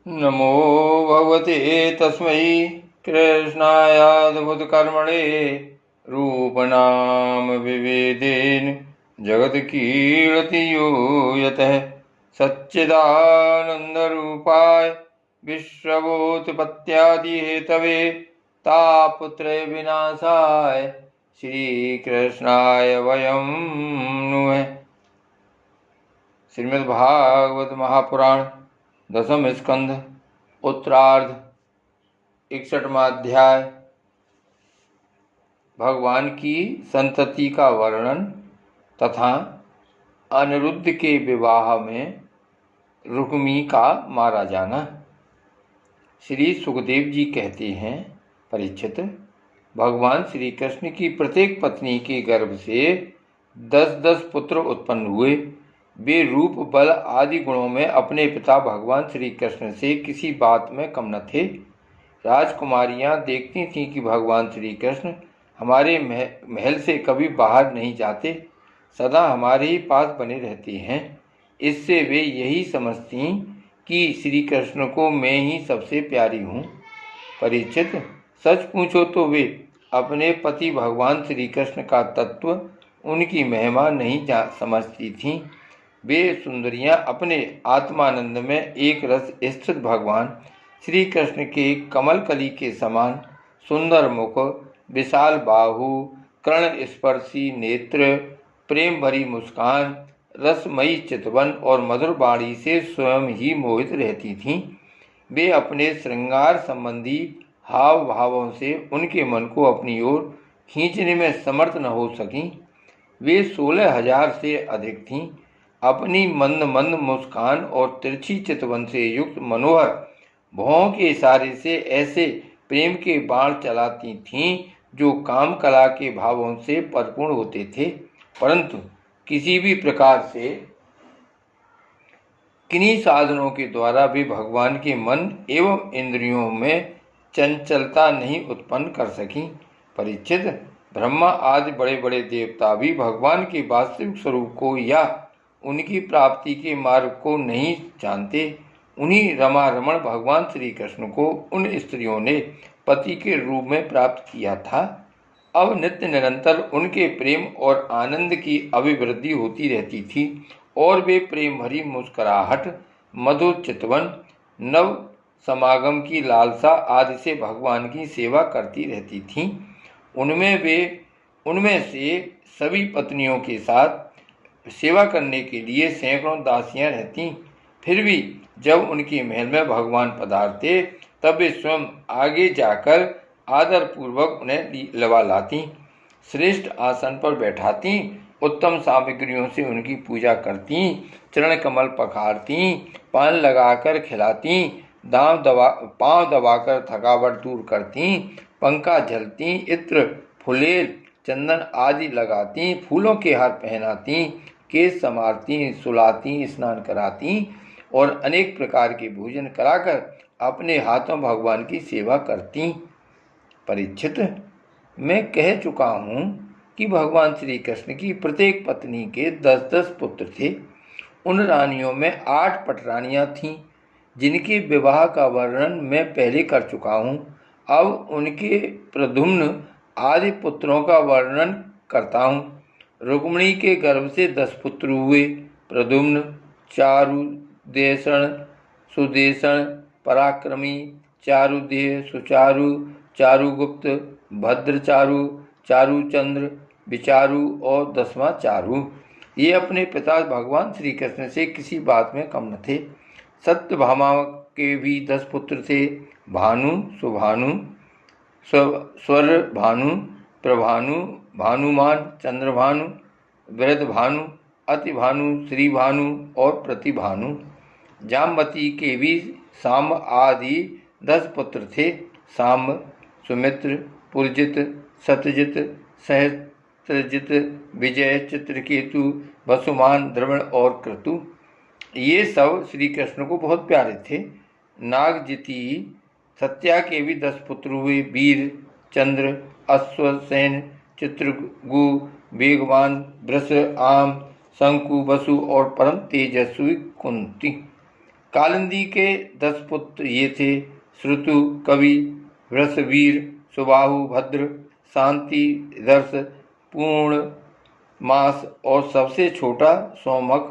नमो भगवते तस्मै कृष्णायाद्भुतकर्मणे रूपनाम विवेदेन जगत्कीर्ति यो यतः सच्चिदानन्दरूपाय विश्वभूतपत्यादिहेतवे तापत्रय विनाशाय श्रीकृष्णाय वयं नुमः। श्रीमद्भागवत महापुराण दसम स्कंध उत्तरार्ध 61वां अध्याय भगवान की संतति का वर्णन तथा अनिरुद्ध के विवाह में रुक्मी का मारा जाना। श्री सुखदेव जी कहते हैं, परीक्षित, भगवान श्री कृष्ण की प्रत्येक पत्नी के गर्भ से 10-10 पुत्र उत्पन्न हुए। वे रूप, बल आदि गुणों में अपने पिता भगवान श्री कृष्ण से किसी बात में कम न थे। राजकुमारियां देखती थीं कि भगवान श्री कृष्ण हमारे महल से कभी बाहर नहीं जाते, सदा हमारे ही पास बने रहते हैं। इससे वे यही समझती कि श्री कृष्ण को मैं ही सबसे प्यारी हूँ। परीक्षित, सच पूछो तो वे अपने पति भगवान श्री कृष्ण का तत्व, उनकी महिमा नहीं समझती थीं। वे सुंदरियां अपने आत्मानंद में एक रस स्थित भगवान श्री कृष्ण के कमल कली के समान सुंदर मुख, विशाल बाहु, कर्ण स्पर्शी नेत्र, प्रेम भरी मुस्कान, रसमयी चितवन और मधुर वाणी से स्वयं ही मोहित रहती थीं। वे अपने श्रृंगार संबंधी हाव भावों से उनके मन को अपनी ओर खींचने में समर्थ न हो सकीं। वे 16,000 से अधिक थीं। अपनी मंद मंद मुस्कान और तिरछी चितवन से युक्त मनोहर भौं के इशारे से ऐसे प्रेम के बाण चलाती थीं जो काम कला के भावों से परिपूर्ण होते थे, परंतु किसी भी प्रकार से किन्हीं साधनों के द्वारा भी भगवान के मन एवं इंद्रियों में चंचलता नहीं उत्पन्न कर सकी। परीक्षित, ब्रह्मा आदि बड़े बड़े देवता भी भगवान के वास्तविक स्वरूप को या उनकी प्राप्ति के मार्ग को नहीं जानते। उन्हीं रमा रमण भगवान श्री कृष्ण को उन स्त्रियों ने पति के रूप में प्राप्त किया था। अब नित्य निरंतर उनके प्रेम और आनंद की अभिवृद्धि होती रहती थी और वे प्रेम भरी मुस्कुराहट, मधुर चितवन, नव समागम की लालसा आदि से भगवान की सेवा करती रहती थीं। उनमें से सभी पत्नियों के साथ सेवा करने के लिए सैकड़ों दासियां रहतीं। फिर भी जब उनके महल में भगवान पधारते तब वे स्वयं आगे जाकर आदर पूर्वक उन्हें लवा लाती, श्रेष्ठ आसन पर बैठाती, उत्तम सामग्रियों से उनकी पूजा करती, चरण कमल पखारती, पान लगाकर खिलाती, पांव दबाकर थकावट दूर करती, पंखा झलती, इत्र, फुलेल, चंदन आदि लगाती, फूलों के हार पहनाती, केस संवारती, सुलाती, स्नान कराती और अनेक प्रकार के भोजन कराकर अपने हाथों भगवान की सेवा करती। परीक्षित, मैं कह चुका हूँ कि भगवान श्री कृष्ण की प्रत्येक पत्नी के 10-10 पुत्र थे। उन रानियों में 8 पटरानियाँ थीं जिनके विवाह का वर्णन मैं पहले कर चुका हूँ। अब उनके प्रद्युम्न आदि पुत्रों का वर्णन करता हूँ। रुक्मिणी के गर्भ से 10 पुत्र हुए। प्रद्युम्न, चारुदेषण, सुदेषण, पराक्रमी, चारुदेह, सुचारु, चारुगुप्त, भद्रचारु, चारुचंद्र, विचारु और 10वां चारु। ये अपने पिता भगवान श्री कृष्ण से किसी बात में कम न थे। सत्यभामा के भी 10 पुत्र थे। भानु, सुभानु, स्वरभानु, प्रभानु, भानुमान, चंद्रभानु, वृद्धभानु, अतिभानु, श्रीभानु और प्रतिभानु। जामवती के भी सांब आदि 10 पुत्र थे। सांब, सुमित्र, पुरजित, सत्यजित, सहस्त्रजित, विजय, चित्रकेतु, वसुमान, द्रविण और क्रतु। ये सब श्री कृष्ण को बहुत प्यारे थे। नागजिति, सत्या के भी 10 पुत्र हुए। वीर, चंद्र, अश्वसेन, चित्रगु, वेगवान, वृष, आम, शंकु, वसु और परम तेजस्वी कुंती। कालिंदी के 10 पुत्र ये थे: श्रुतु, कवि, वृषवीर, सुबाहु, भद्र, शांति, दर्श, पूर्ण मास और सबसे छोटा सोमक।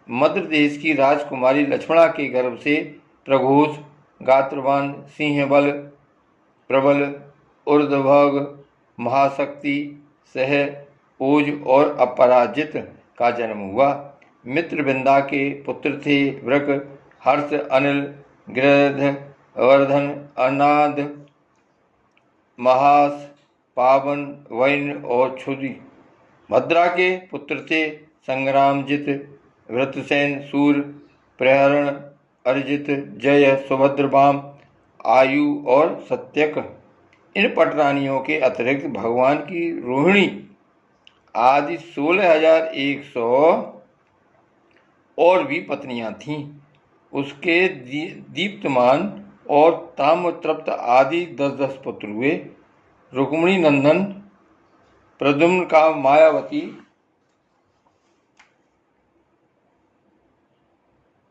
मद्र देश की राजकुमारी लक्ष्मणा के गर्भ से प्रघोष, गात्रवान, सिंहबल, प्रबल, ऊर्ध्वभग, महाशक्ति, सह, ओज और अपराजित का जन्म हुआ। मित्रविंदा के पुत्र थे वृक, हर्ष, अनिल, गिरध, वर्धन, अनाद, महास, पावन, वैन और क्षुधि। भद्रा के पुत्र थे संग्रामजित, वृत्रसेन, सूर, प्रहरण, अर्जित, जय, सुभद्रवाम, आयु और सत्यक। इन पटरानियों के अतिरिक्त भगवान की रोहिणी आदि 16,100 और भी पत्नियां थीं। उसके दीप्तमान और ताम्रतृप्त आदि 10-10 पुत्र हुए। रुक्मिणी नंदन प्रद्युम्न का मायावती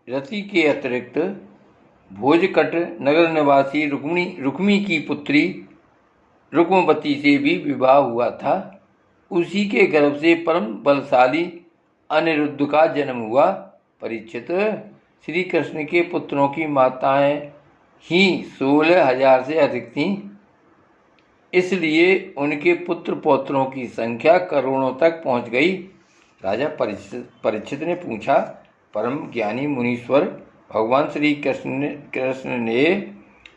रति के अतिरिक्त भोजकट नगर निवासी रुक्मी की पुत्री रुक्मवती से भी विवाह हुआ था। उसी के गर्भ से परम बलशाली अनिरुद्ध का जन्म हुआ। परीक्षित, श्री कृष्ण के पुत्रों की माताएं ही 16,000 से अधिक थीं, इसलिए उनके पुत्र पौत्रों की संख्या करोड़ों तक पहुंच गई। राजा परीक्षित ने पूछा, परम ज्ञानी मुनीश्वर, भगवान श्री कृष्ण ने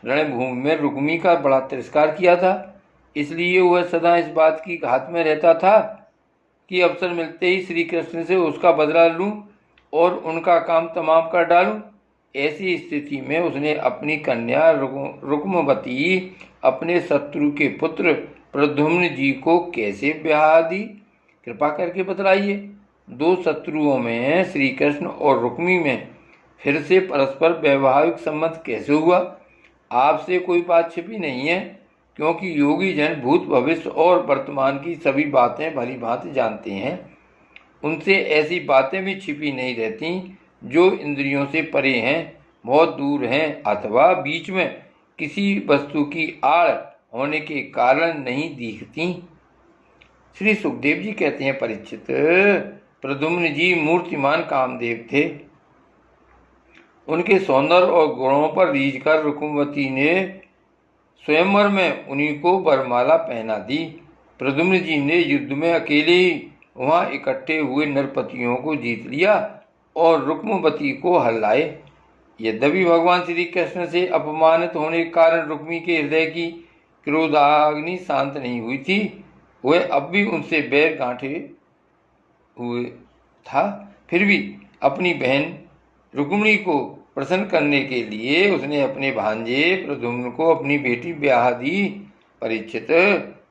रणभूमि में रुक्मी का बड़ा तिरस्कार किया था, इसलिए वह सदा इस बात की घात में रहता था कि अवसर मिलते ही श्री कृष्ण से उसका बदला लूं और उनका काम तमाम कर डालूं। ऐसी स्थिति में उसने अपनी कन्या रुक्मवती अपने शत्रु के पुत्र प्रद्युम्न जी को कैसे ब्याह दी, कृपा करके बतलाइए। 2 शत्रुओं में श्री कृष्ण और रुक्मी में फिर से परस्पर वैवाहिक संबंध कैसे हुआ? आपसे कोई बात छिपी नहीं है, क्योंकि योगी जन भूत, भविष्य और वर्तमान की सभी बातें भली भांति जानते हैं। उनसे ऐसी बातें भी छिपी नहीं रहती जो इंद्रियों से परे हैं, बहुत दूर हैं अथवा बीच में किसी वस्तु की आड़ होने के कारण नहीं दिखती। श्री सुखदेव जी कहते हैं, परीक्षित, प्रद्युम्न जी मूर्तिमान कामदेव थे। उनके सौंदर्य और गुणों पर रीझकर रुक्मवती ने स्वयंवर में उन्हीं को वरमाला पहना दी। प्रद्युम्न जी ने युद्ध में अकेले ही वहां इकट्ठे हुए नरपतियों को जीत लिया और रुक्मवती को हल्लाए। यद्यपि भगवान श्री कृष्ण से अपमानित होने के कारण रुक्मी के हृदय की क्रोधाग्नि शांत नहीं हुई थी, वह अब भी उनसे बैर गांठे हुए था। फिर भी अपनी बहन रुक्मिणी को प्रसन्न करने के लिए उसने अपने भांजे प्रद्युम्न को अपनी बेटी ब्याह दी। परीक्षित,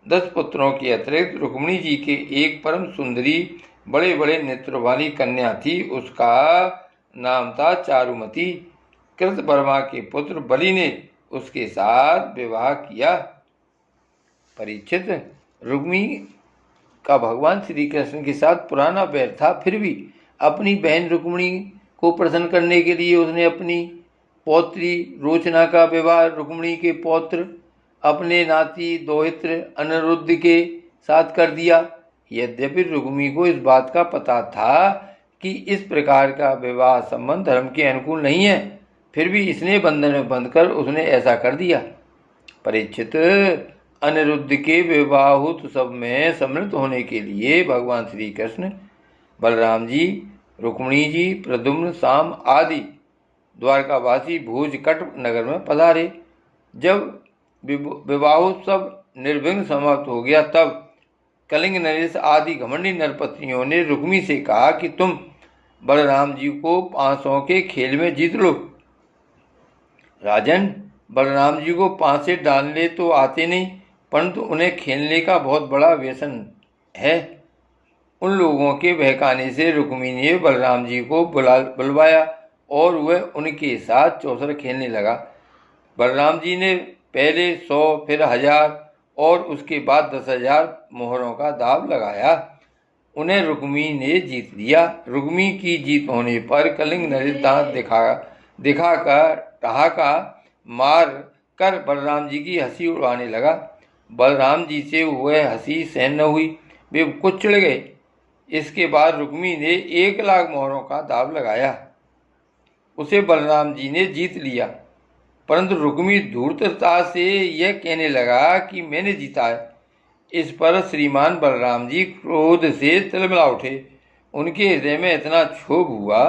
10 पुत्रों के अतिरिक्त रुक्मिणी जी के एक परम सुंदरी बड़े बड़े नेत्र वाली कन्या थी। उसका नाम था चारुमती। कृतवर्मा के पुत्र बलि ने उसके साथ विवाह किया। परीक्षित, रुक्मी का भगवान श्री कृष्ण के साथ पुराना बैर था, फिर भी अपनी बहन रुक्मिणी को प्रसन्न करने के लिए उसने अपनी पौत्री रोचना का विवाह रुक्मिणी के पौत्र अपने नाती दोहित्र अनिरुद्ध के साथ कर दिया। यद्यपि रुक्मी को इस बात का पता था कि इस प्रकार का विवाह संबंध धर्म के अनुकूल नहीं है, फिर भी इसने बंधन में बंधकर उसने ऐसा कर दिया। परीक्षित, अनिरुद्ध के विवाहोत्सव में सम्मिलित होने के लिए भगवान श्री कृष्ण, बलराम जी, रुक्मिणी जी, प्रद्युम्न, शाम आदि द्वारकावासी भोजकट नगर में पधारे। जब विवाहोत्सव निर्विघ्न समाप्त हो गया, तब कलिंग नरेश आदि घमंडी नरपतियों ने रुक्मी से कहा कि तुम बलराम जी को 500 के खेल में जीत लो। राजन, बलराम जी को पांसे डालने तो आते नहीं, परंतु उन्हें खेलने का बहुत बड़ा व्यसन है। उन लोगों के बहकाने से रुक्मी ने बलराम जी को बुलवाया और वह उनके साथ चौसर खेलने लगा। बलराम जी ने पहले 100, फिर 1000 और उसके बाद 10,000 मोहरों का दाव लगाया। उन्हें रुक्मी ने जीत लिया। रुक्मी की जीत होने पर कलिंग नरेश दांत दिखाकर ठहाका मार कर बलराम जी की हंसी उड़ाने लगा। बलराम जी से वह हंसी सहन न हुई, वे कुछ चिढ़ गए। इसके बाद रुक्मी ने 1,00,000 मोहरों का दाव लगाया। उसे बलराम जी ने जीत लिया, परंतु रुक्मी धूर्तता से यह कहने लगा कि मैंने जीता है। इस पर श्रीमान बलराम जी क्रोध से तिलमिला उठे। उनके हृदय में इतना क्षोभ हुआ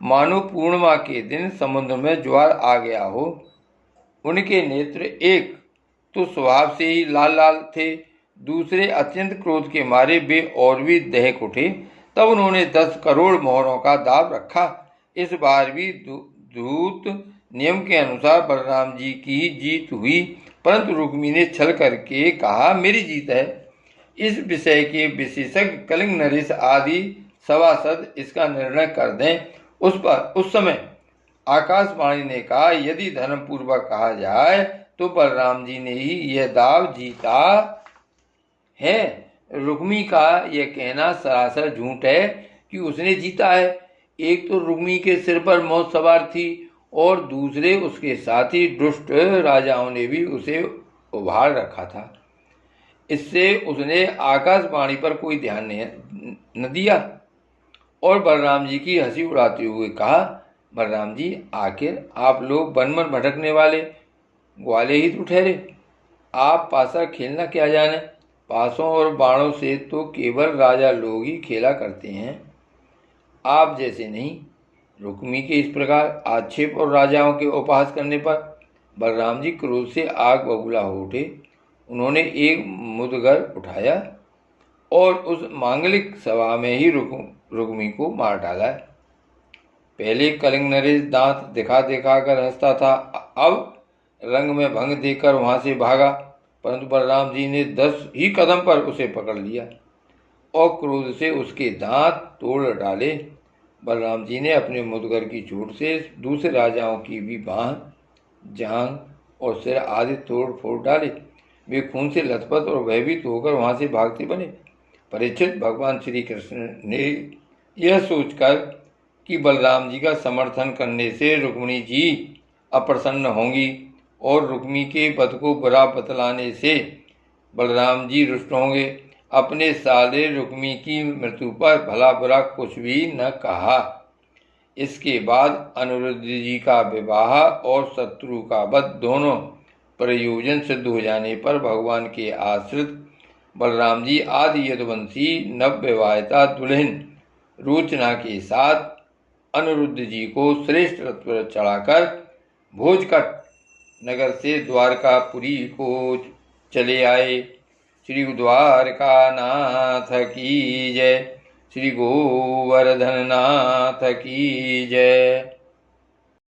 मानो पूर्णिमा के दिन समुद्र में ज्वार आ गया हो। उनके नेत्र एक तो स्वभाव से ही लाल लाल थे, दूसरे अत्यंत क्रोध के मारे वे और भी दहक उठे। तब उन्होंने 10 करोड़ मोहरों का दाव रखा। इस बार भी दूत नियम के अनुसार बलराम जी की जीत हुई, परंतु रुक्मी ने छल करके कहा मेरी जीत है। इस विषय के विशेषज्ञ कलिंग नरेश आदि सभासद इसका निर्णय कर दें। उस समय आकाशवाणी ने कहा यदि धर्मपूर्वक कहा जाए तो बलराम जी ने ही यह दाव जीता है। रुक्मी का यह कहना सरासर झूठ है कि उसने जीता है। एक तो रुक्मी के सिर पर मौत सवार थी और दूसरे उसके साथी दुष्ट राजाओं ने भी उसे उभार रखा था। इससे उसने आकाशवाणी पर कोई ध्यान न दिया और बलराम जी की हंसी उड़ाते हुए कहा बलराम जी, आखिर आप लोग बनमन भटकने वाले ग्वाले ही तो ठहरे। आप पासा खेलना क्या जाने। पासों और बाणों से तो केवल राजा लोग ही खेला करते हैं, आप जैसे नहीं। रुक्मी के इस प्रकार आक्षेप और राजाओं के उपहास करने पर बलराम जी क्रोध से आग बबूला हो उठे। उन्होंने एक मुदगर उठाया और उस मांगलिक सभा में ही रुक्मी को मार डाला। पहले कलिंग नरेश दांत दिखा दिखा कर हंसता था, अब रंग में भंग देकर वहां से भागा, परंतु बलराम जी ने 10 ही कदम पर उसे पकड़ लिया और क्रोध से उसके दांत तोड़ डाले। बलराम जी ने अपने मुदगर की चोट से दूसरे राजाओं की भी बांह, जांघ और सिर आदि तोड़ फोड़ डाले। वे खून से लथपथ और भयभीत होकर वहां से भागते बने। परीक्षित, भगवान श्री कृष्ण ने यह सोचकर कि बलराम जी का समर्थन करने से रुक्मिणी जी अप्रसन्न होंगी और रुक्मी के पद को बुरा बतलाने से बलराम जी रुष्ट होंगे, अपने साले रुक्मी की मृत्यु पर भला बुरा कुछ भी न कहा। इसके बाद अनिरुद्ध जी का विवाह और शत्रु का वध दोनों प्रयोजन सिद्ध हो जाने पर भगवान के आश्रित बलराम जी आदि यदुवंशी नवविवाहिता दुल्हन रोचना के साथ अनिरुद्ध जी को श्रेष्ठ रथ पर चढ़ाकर भोजकट नगर से द्वारकापुरी को चले आए। श्री द्वारका नाथ की जय। श्री गोवर्धन नाथ की जय।